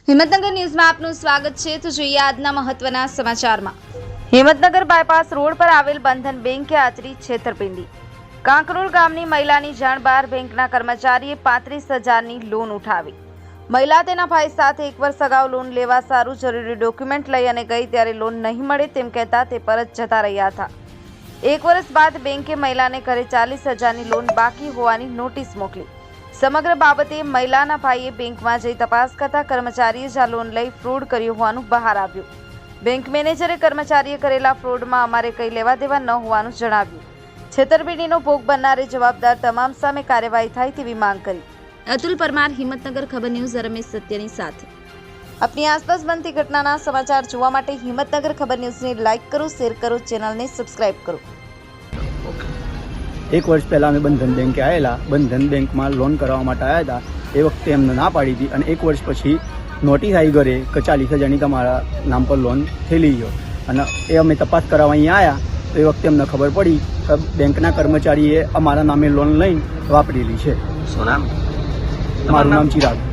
હિંમતનગર ન્યૂઝમાં આપનું સ્વાગત છે। તો જોઈએ આજના મહત્વના સમાચારમાં। હિંમતનગર બાયપાસ રોડ પર આવેલ બંધન બેંકે આચરી છેતરપિંડી। કાંકરોલ ગામની મહિલાની જાણ બહાર બેંકના કર્મચારીએ 35,000ની લોન ઉઠાવી। મહિલા તેના ભાઈ સાથે 1 વર્ષ અગાઉ લોન લેવા સારું જરૂરી ડોક્યુમેન્ટ લઈ અને ગઈ ત્યારે લોન નહીં મળે તેમ કહેતા તે પરત જતા રહ્યા હતા। 1 વર્ષ બાદ બેંકે મહિલાને ઘરે 40,000ની લોન બાકી હોવાની નોટિસ મોકલી। સમગ્ર બાબતે મહિલાના ભાઈએ બેંકમાં જઈ તપાસ કરતા કર્મચારીએ જ આ લોન લઈ ફ્રોડ કર્યો હોવાનું બહાર આવ્યું। બેંક મેનેજરે કર્મચારીએ કરેલા ફ્રોડમાં અમારે કંઈ લેવા દેવા ન હોવાનું જણાવ્યું। છેતરપિંડીનો ભોગ બનનારે જવાબદાર તમામ સામે કાર્યવાહી થાય તેવી માંગ કરી। અતુલ પરમાર, હિંમતનગર ખબર ન્યૂઝ, રમેશ સત્યની સાથે। अपनी आसपास बनती घटनाના સમાચાર જોવા માટે હિંમતનગર ખબર ન્યૂઝને લાઇક કરો, શેર કરો, ચેનલને સબસ્ક્રાઇબ કરો। 1 વર્ષ પહેલાં અમે બંધન બેંકે આવેલા। બંધન બેંકમાં લોન કરવા માટે આવ્યા હતા। એ વખતે એમને ના પાડી હતી અને 1 વર્ષ પછી નોટિસ આવી ઘરે કે 40,000ની તમારા નામ પર લોન થયેલી છે અને એ અમે તપાસ કરાવવા અહીંયા આવ્યા તો એ વખતે અમને ખબર પડી કે બેંકના કર્મચારીએ અમારા નામે લોન લઈને વાપરેલી છે। શું નામ? મારું નામ ચિરાગ।